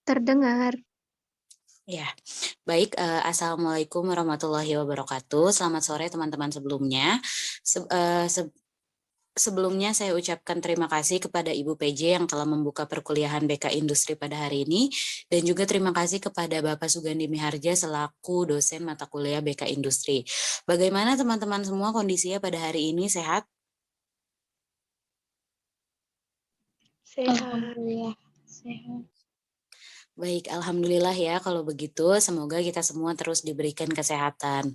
Terdengar. Ya, baik. Assalamualaikum warahmatullahi wabarakatuh. Selamat sore teman-teman sebelumnya. Se- eh, se- Sebelumnya saya ucapkan terima kasih kepada Ibu PJ yang telah membuka perkuliahan BK Industri pada hari ini, dan juga terima kasih kepada Bapak Sugandi Miharja selaku dosen mata kuliah BK Industri. Bagaimana teman-teman semua kondisinya pada hari ini, sehat? Sehat. Alhamdulillah sehat. Baik, alhamdulillah ya kalau begitu. Semoga kita semua terus diberikan kesehatan.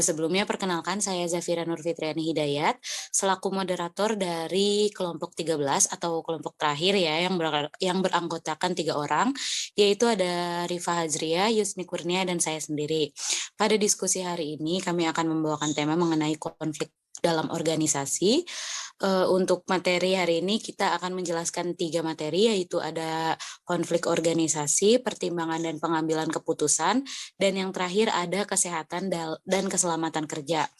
Sebelumnya perkenalkan saya Zafira Nurfitriani Hidayat selaku moderator dari kelompok 13 atau kelompok terakhir ya yang beranggotakan 3 orang, yaitu ada Rifa Hazria, Yusni Kurnia, dan saya sendiri. Pada diskusi hari ini kami akan membawakan tema mengenai konflik dalam organisasi. Untuk materi hari ini kita akan menjelaskan 3 materi, yaitu ada konflik organisasi, pertimbangan dan pengambilan keputusan, dan yang terakhir ada kesehatan dan keselamatan kerja.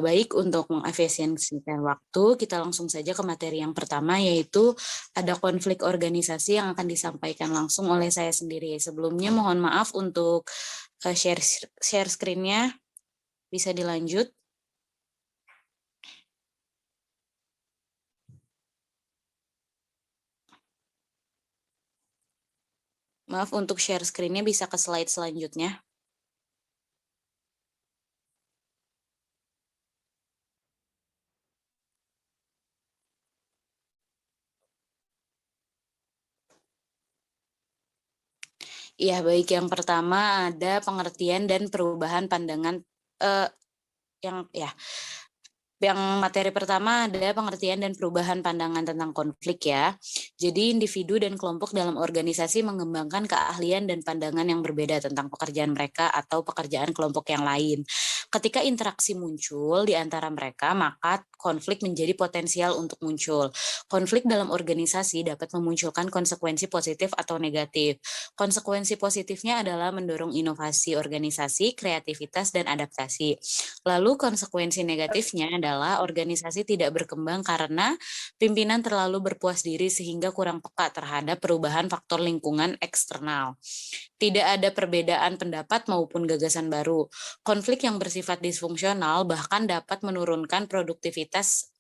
Baik, untuk mengefisiensikan waktu, kita langsung saja ke materi yang pertama, yaitu ada konflik organisasi yang akan disampaikan langsung oleh saya sendiri. Sebelumnya mohon maaf untuk share screen-nya, bisa dilanjut. Maaf, untuk share screen-nya bisa ke slide selanjutnya. Iya, baik. Yang pertama ada pengertian dan perubahan pandangan yang materi pertama ada pengertian dan perubahan pandangan tentang konflik ya. Jadi individu dan kelompok dalam organisasi mengembangkan keahlian dan pandangan yang berbeda tentang pekerjaan mereka atau pekerjaan kelompok yang lain. Ketika interaksi muncul di antara mereka, maka konflik menjadi potensial untuk muncul. Konflik dalam organisasi dapat memunculkan konsekuensi positif atau negatif. Konsekuensi positifnya adalah mendorong inovasi organisasi, kreativitas, dan adaptasi. Lalu konsekuensi negatifnya adalah organisasi tidak berkembang karena pimpinan terlalu berpuas diri sehingga kurang peka terhadap perubahan faktor lingkungan eksternal. Tidak ada perbedaan pendapat maupun gagasan baru. Konflik yang bersifat disfungsional bahkan dapat menurunkan produktivitas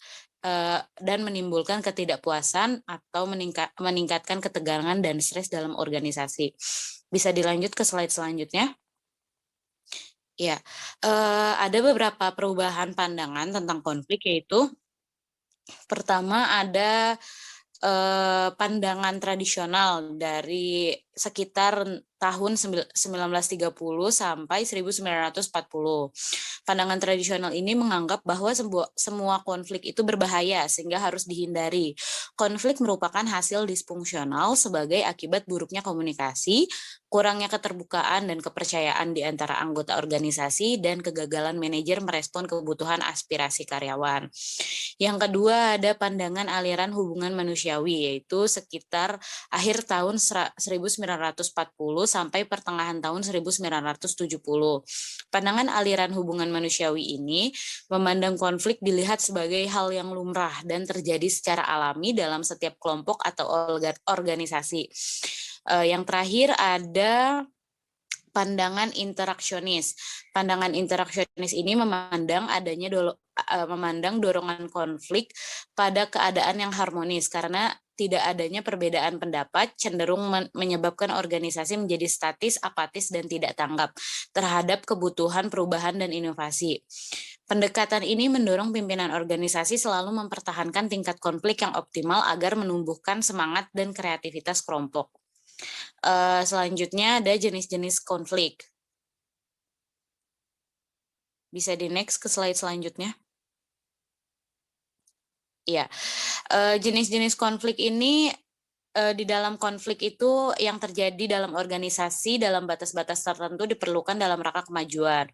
dan menimbulkan ketidakpuasan atau meningkatkan ketegangan dan stres dalam organisasi. Bisa dilanjut ke slide selanjutnya. Ya, ada beberapa perubahan pandangan tentang konflik, yaitu pertama ada pandangan tradisional dari sekitar tahun 1930 sampai 1940. Pandangan tradisional ini menganggap bahwa semua konflik itu berbahaya sehingga harus dihindari. Konflik merupakan hasil disfungsional sebagai akibat buruknya komunikasi, kurangnya keterbukaan dan kepercayaan di antara anggota organisasi, dan kegagalan manajer merespon kebutuhan aspirasi karyawan. Yang kedua ada pandangan aliran hubungan manusiawi, yaitu sekitar akhir tahun 1940 sampai pertengahan tahun 1970. Pandangan aliran hubungan manusiawi ini memandang konflik dilihat sebagai hal yang lumrah dan terjadi secara alami dalam setiap kelompok atau organisasi. Yang terakhir ada pandangan interaksionis. Pandangan interaksionis ini memandang dorongan konflik pada keadaan yang harmonis, karena tidak adanya perbedaan pendapat cenderung menyebabkan organisasi menjadi statis, apatis, dan tidak tanggap terhadap kebutuhan perubahan dan inovasi. Pendekatan ini mendorong pimpinan organisasi selalu mempertahankan tingkat konflik yang optimal agar menumbuhkan semangat dan kreativitas kelompok. Selanjutnya ada jenis-jenis konflik. Bisa di next ke slide selanjutnya. Iya, jenis-jenis konflik ini di dalam konflik itu yang terjadi dalam organisasi dalam batas-batas tertentu diperlukan dalam rangka kemajuan.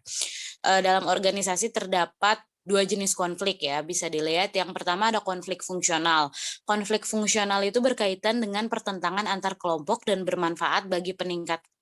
Dalam organisasi terdapat 2 jenis konflik ya, bisa dilihat. Yang pertama ada konflik fungsional. Konflik fungsional itu berkaitan dengan pertentangan antar kelompok dan bermanfaat bagi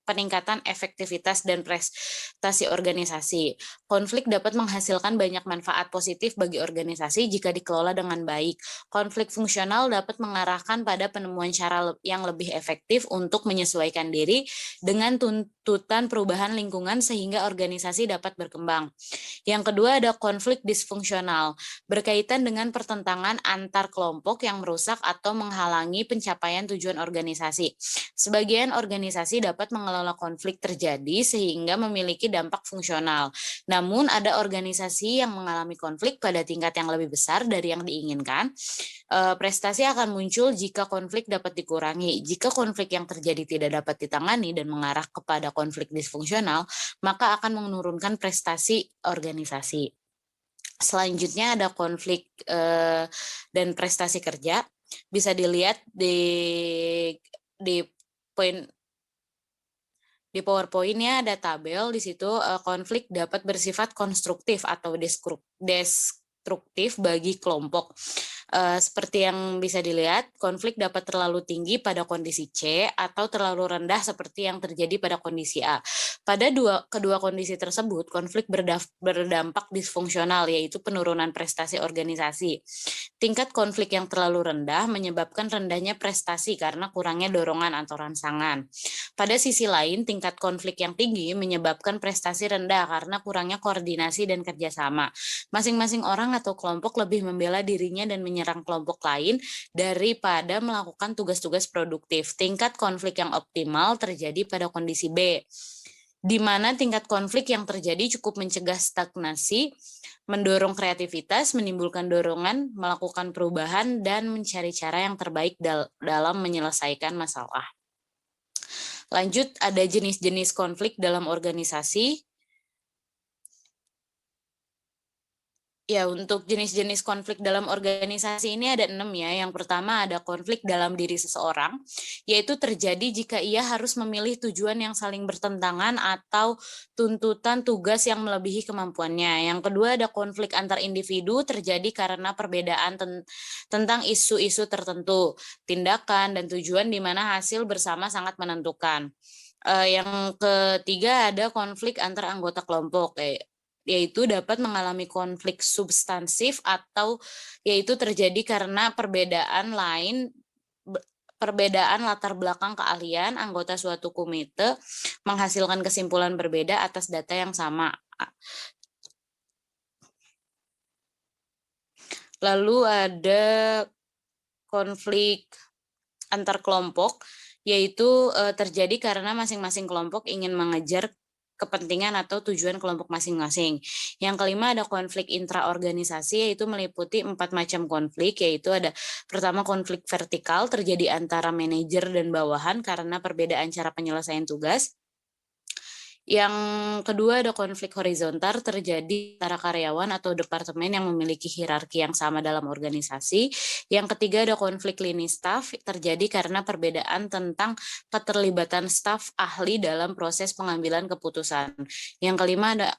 peningkatan efektivitas dan prestasi organisasi. Konflik dapat menghasilkan banyak manfaat positif bagi organisasi jika dikelola dengan baik. Konflik fungsional dapat mengarahkan pada penemuan cara yang lebih efektif untuk menyesuaikan diri dengan tuntutan perubahan lingkungan sehingga organisasi dapat berkembang. Yang kedua ada konflik disfungsional, berkaitan dengan pertentangan antar kelompok yang merusak atau menghalangi pencapaian tujuan organisasi. Sebagian organisasi dapat mengelola konflik terjadi sehingga memiliki dampak fungsional. Namun ada organisasi yang mengalami konflik pada tingkat yang lebih besar dari yang diinginkan. Prestasi akan muncul jika konflik dapat dikurangi. Jika konflik yang terjadi tidak dapat ditangani dan mengarah kepada konflik disfungsional, maka akan menurunkan prestasi organisasi. Selanjutnya ada konflik dan prestasi kerja. Bisa dilihat di poin di PowerPoint-nya ada tabel di situ. Konflik dapat bersifat konstruktif atau destruktif bagi kelompok. Seperti yang bisa dilihat, konflik dapat terlalu tinggi pada kondisi C atau terlalu rendah seperti yang terjadi pada kondisi A. Pada kedua kondisi tersebut, konflik berdampak disfungsional, yaitu penurunan prestasi organisasi. Tingkat konflik yang terlalu rendah menyebabkan rendahnya prestasi karena kurangnya dorongan atau rangsangan. Pada sisi lain, tingkat konflik yang tinggi menyebabkan prestasi rendah karena kurangnya koordinasi dan kerjasama. Masing-masing orang atau kelompok lebih membela dirinya dan menyerang kelompok lain daripada melakukan tugas-tugas produktif. Tingkat konflik yang optimal terjadi pada kondisi B, di mana tingkat konflik yang terjadi cukup mencegah stagnasi, mendorong kreativitas, menimbulkan dorongan, melakukan perubahan, dan mencari cara yang terbaik dalam menyelesaikan masalah. Lanjut, ada jenis-jenis konflik dalam organisasi. Ya, untuk jenis-jenis konflik dalam organisasi ini ada 6 ya. Yang pertama ada konflik dalam diri seseorang, yaitu terjadi jika ia harus memilih tujuan yang saling bertentangan atau tuntutan tugas yang melebihi kemampuannya. Yang kedua ada konflik antar individu, terjadi karena perbedaan tentang isu-isu tertentu, tindakan, dan tujuan di mana hasil bersama sangat menentukan. Yang ketiga ada konflik antar anggota kelompok, yaitu dapat mengalami konflik substansif atau yaitu terjadi karena perbedaan latar belakang keahlian anggota suatu komite menghasilkan kesimpulan berbeda atas data yang sama. Lalu ada konflik antar kelompok, yaitu terjadi karena masing-masing kelompok ingin mengejar kepentingan atau tujuan kelompok masing-masing. Yang kelima ada konflik intraorganisasi, yaitu meliputi 4 macam konflik, yaitu ada pertama konflik vertikal, terjadi antara manajer dan bawahan karena perbedaan cara penyelesaian tugas. Yang kedua ada konflik horizontal, terjadi antara karyawan atau departemen yang memiliki hierarki yang sama dalam organisasi. Yang ketiga ada konflik lini staf, terjadi karena perbedaan tentang keterlibatan staf ahli dalam proses pengambilan keputusan. Yang kelima ada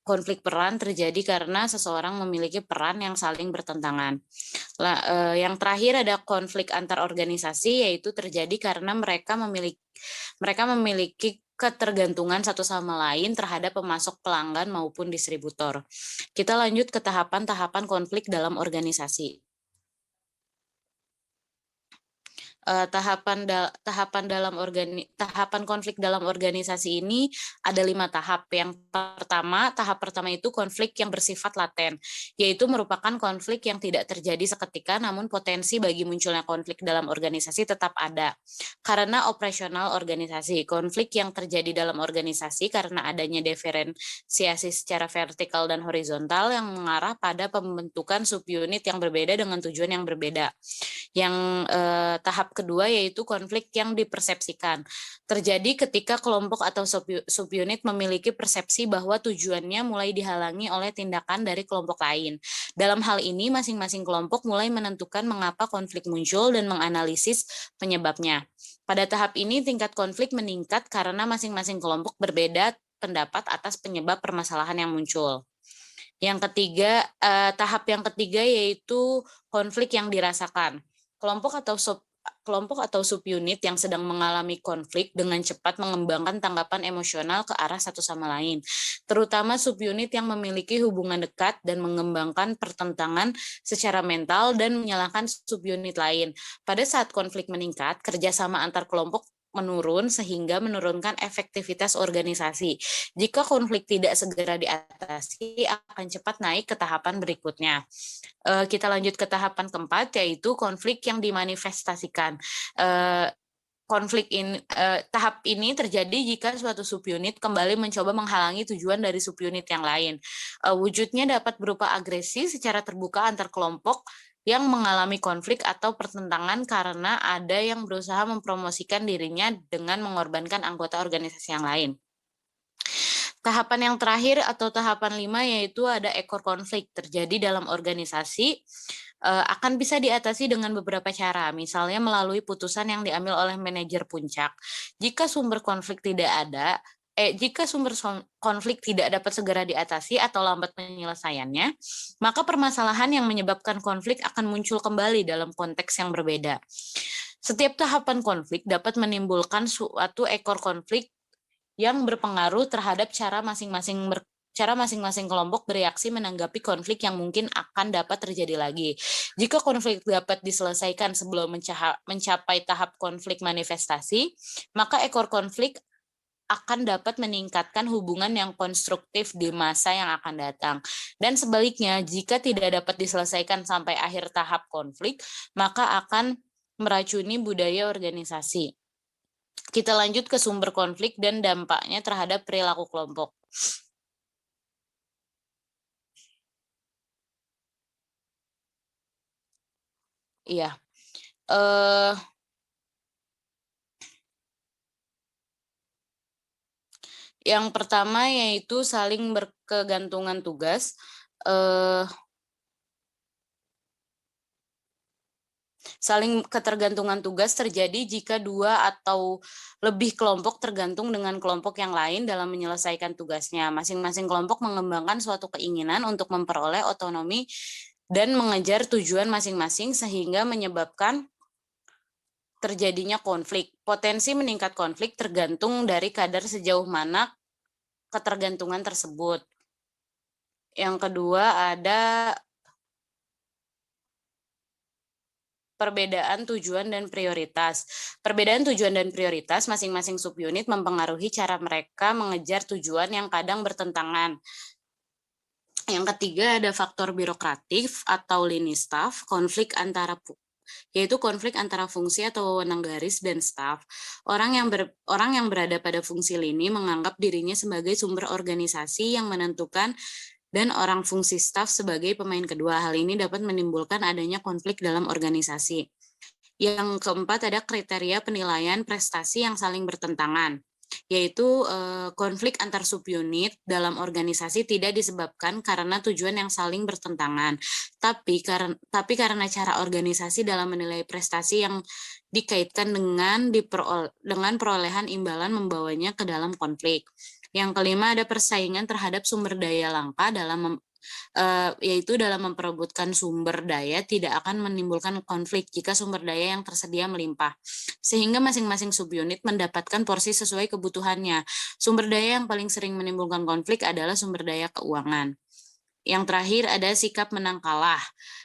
konflik peran, terjadi karena seseorang memiliki peran yang saling bertentangan. Yang terakhir ada konflik antar organisasi, yaitu terjadi karena mereka memiliki ketergantungan satu sama lain terhadap pemasok, pelanggan maupun distributor. Kita lanjut ke tahapan-tahapan konflik dalam organisasi. Tahapan konflik dalam organisasi ini ada 5 tahap. Tahap pertama itu konflik yang bersifat laten, yaitu merupakan konflik yang tidak terjadi seketika, namun potensi bagi munculnya konflik dalam organisasi tetap ada. Karena operasional organisasi, konflik yang terjadi dalam organisasi karena adanya diferensiasi secara vertikal dan horizontal yang mengarah pada pembentukan subunit yang berbeda dengan tujuan yang berbeda. Yang tahap kedua yaitu konflik yang dipersepsikan. Terjadi ketika kelompok atau subunit memiliki persepsi bahwa tujuannya mulai dihalangi oleh tindakan dari kelompok lain. Dalam hal ini, masing-masing kelompok mulai menentukan mengapa konflik muncul dan menganalisis penyebabnya. Pada tahap ini, tingkat konflik meningkat karena masing-masing kelompok berbeda pendapat atas penyebab permasalahan yang muncul. Tahap yang ketiga yaitu konflik yang dirasakan. Kelompok atau kelompok atau subunit yang sedang mengalami konflik dengan cepat mengembangkan tanggapan emosional ke arah satu sama lain, terutama subunit yang memiliki hubungan dekat dan mengembangkan pertentangan secara mental dan menyalahkan subunit lain. Pada saat konflik meningkat, kerjasama antar kelompok menurun sehingga menurunkan efektivitas organisasi. Jika konflik tidak segera diatasi, akan cepat naik ke tahapan berikutnya. Kita lanjut ke tahapan keempat, yaitu konflik yang dimanifestasikan. Tahap ini terjadi jika suatu subunit kembali mencoba menghalangi tujuan dari subunit yang lain. Wujudnya dapat berupa agresi secara terbuka antar kelompok yang mengalami konflik atau pertentangan karena ada yang berusaha mempromosikan dirinya dengan mengorbankan anggota organisasi yang lain. Tahapan yang terakhir atau tahapan 5 yaitu ada ekor konflik terjadi dalam organisasi, akan bisa diatasi dengan beberapa cara, misalnya melalui putusan yang diambil oleh manajer puncak. Jika sumber konflik tidak dapat segera diatasi atau lambat penyelesaiannya, maka permasalahan yang menyebabkan konflik akan muncul kembali dalam konteks yang berbeda. Setiap tahapan konflik dapat menimbulkan suatu ekor konflik yang berpengaruh terhadap cara masing-masing kelompok bereaksi menanggapi konflik yang mungkin akan dapat terjadi lagi. Jika konflik dapat diselesaikan sebelum mencapai tahap konflik manifestasi, maka ekor konflik akan dapat meningkatkan hubungan yang konstruktif di masa yang akan datang. Dan sebaliknya, jika tidak dapat diselesaikan sampai akhir tahap konflik, maka akan meracuni budaya organisasi. Kita lanjut ke sumber konflik dan dampaknya terhadap perilaku kelompok. Iya. Yang pertama yaitu saling berkegantungan tugas. Saling ketergantungan tugas terjadi jika dua atau lebih kelompok tergantung dengan kelompok yang lain dalam menyelesaikan tugasnya. Masing-masing kelompok mengembangkan suatu keinginan untuk memperoleh otonomi dan mengejar tujuan masing-masing sehingga menyebabkan terjadinya konflik. Potensi meningkat konflik tergantung dari kadar sejauh mana ketergantungan tersebut. Yang kedua ada perbedaan tujuan dan prioritas. Perbedaan tujuan dan prioritas masing-masing subunit mempengaruhi cara mereka mengejar tujuan yang kadang bertentangan. Yang ketiga ada faktor birokratif atau lini staff, yaitu konflik antara fungsi atau wewenang garis dan staf. Orang yang berada pada fungsi lini menganggap dirinya sebagai sumber organisasi yang menentukan dan orang fungsi staf sebagai pemain kedua. Hal ini dapat menimbulkan adanya konflik dalam organisasi. Yang keempat ada kriteria penilaian prestasi yang saling bertentangan, yaitu konflik antar subunit dalam organisasi tidak disebabkan karena tujuan yang saling bertentangan, tapi karena cara organisasi dalam menilai prestasi yang dikaitkan dengan perolehan imbalan membawanya ke dalam konflik. Yang kelima ada persaingan terhadap sumber daya langka yaitu dalam memperebutkan sumber daya tidak akan menimbulkan konflik jika sumber daya yang tersedia melimpah, sehingga masing-masing subunit mendapatkan porsi sesuai kebutuhannya. Sumber daya yang paling sering menimbulkan konflik adalah sumber daya keuangan. Yang terakhir ada sikap menang kalah,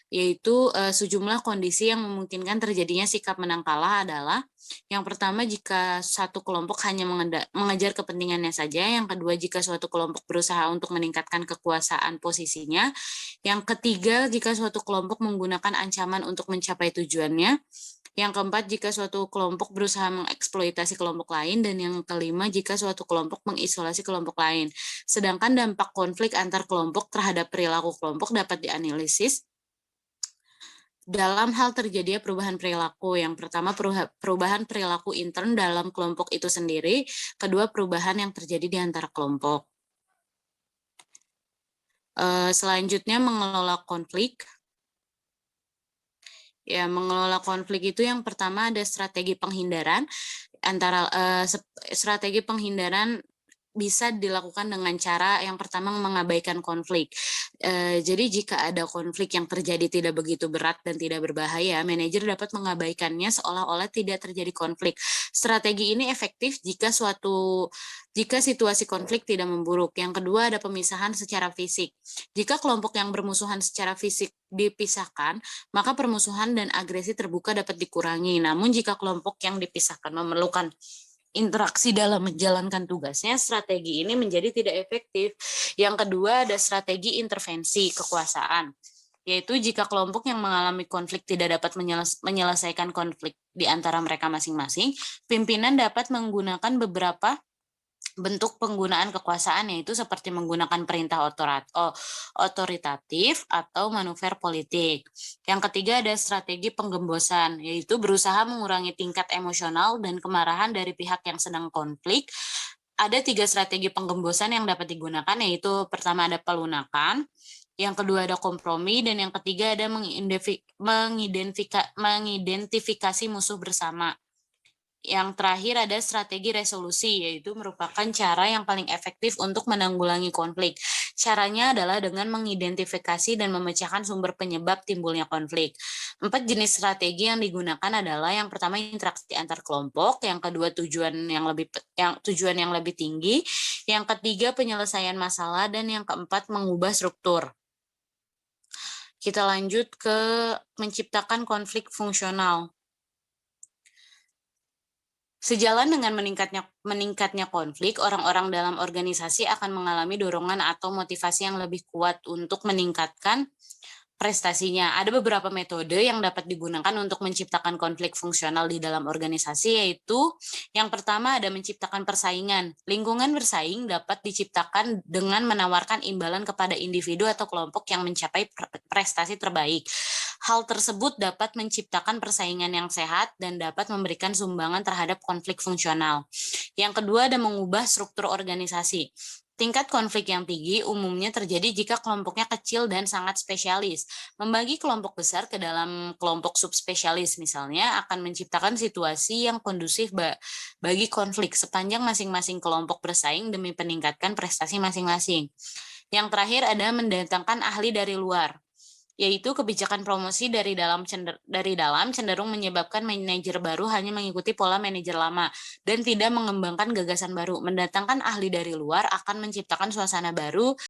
yaitu sejumlah kondisi yang memungkinkan terjadinya sikap menang kalah adalah yang pertama jika satu kelompok hanya mengejar kepentingannya saja, yang kedua jika suatu kelompok berusaha untuk meningkatkan kekuasaan posisinya, yang ketiga jika suatu kelompok menggunakan ancaman untuk mencapai tujuannya, yang keempat, jika suatu kelompok berusaha mengeksploitasi kelompok lain, dan yang kelima, jika suatu kelompok mengisolasi kelompok lain. Sedangkan dampak konflik antar kelompok terhadap perilaku kelompok dapat dianalisis dalam hal terjadinya perubahan perilaku. Yang pertama, perubahan perilaku intern dalam kelompok itu sendiri. Kedua, perubahan yang terjadi di antara kelompok. Selanjutnya, mengelola konflik. Ya, mengelola konflik itu yang pertama ada strategi penghindaran bisa dilakukan dengan cara yang pertama mengabaikan konflik. Jadi jika ada konflik yang terjadi tidak begitu berat dan tidak berbahaya, manajer dapat mengabaikannya seolah-olah tidak terjadi konflik. Strategi ini efektif jika situasi konflik tidak memburuk. Yang kedua ada pemisahan secara fisik. Jika kelompok yang bermusuhan secara fisik dipisahkan, maka permusuhan dan agresi terbuka dapat dikurangi. Namun jika kelompok yang dipisahkan memerlukan interaksi dalam menjalankan tugasnya, strategi ini menjadi tidak efektif. Yang kedua ada strategi intervensi kekuasaan, yaitu jika kelompok yang mengalami konflik tidak dapat menyelesaikan konflik di antara mereka masing-masing, pimpinan dapat menggunakan beberapa bentuk penggunaan kekuasaan, yaitu seperti menggunakan perintah otoritatif atau manuver politik. Yang ketiga ada strategi penggembosan, yaitu berusaha mengurangi tingkat emosional dan kemarahan dari pihak yang sedang konflik. Ada 3 strategi penggembosan yang dapat digunakan, yaitu pertama ada pelunakan, yang kedua ada kompromi, dan yang ketiga ada mengidentifikasi musuh bersama. Yang terakhir ada strategi resolusi, yaitu merupakan cara yang paling efektif untuk menanggulangi konflik. Caranya adalah dengan mengidentifikasi dan memecahkan sumber penyebab timbulnya konflik. 4 jenis strategi yang digunakan adalah yang pertama interaksi antar kelompok, yang kedua tujuan yang lebih tinggi, yang ketiga penyelesaian masalah, dan yang keempat mengubah struktur. Kita lanjut ke menciptakan konflik fungsional. Sejalan dengan meningkatnya konflik, orang-orang dalam organisasi akan mengalami dorongan atau motivasi yang lebih kuat untuk meningkatkan prestasinya. Ada beberapa metode yang dapat digunakan untuk menciptakan konflik fungsional di dalam organisasi, yaitu yang pertama ada menciptakan persaingan. Lingkungan bersaing dapat diciptakan dengan menawarkan imbalan kepada individu atau kelompok yang mencapai prestasi terbaik. Hal tersebut dapat menciptakan persaingan yang sehat dan dapat memberikan sumbangan terhadap konflik fungsional. Yang kedua ada mengubah struktur organisasi. Tingkat konflik yang tinggi umumnya terjadi jika kelompoknya kecil dan sangat spesialis. Membagi kelompok besar ke dalam kelompok subspesialis misalnya akan menciptakan situasi yang kondusif bagi konflik sepanjang masing-masing kelompok bersaing demi meningkatkan prestasi masing-masing. Yang terakhir ada mendatangkan ahli dari luar, yaitu kebijakan promosi dari dalam cenderung menyebabkan manajer baru hanya mengikuti pola manajer lama dan tidak mengembangkan gagasan baru. Mendatangkan ahli dari luar akan menciptakan suasana baru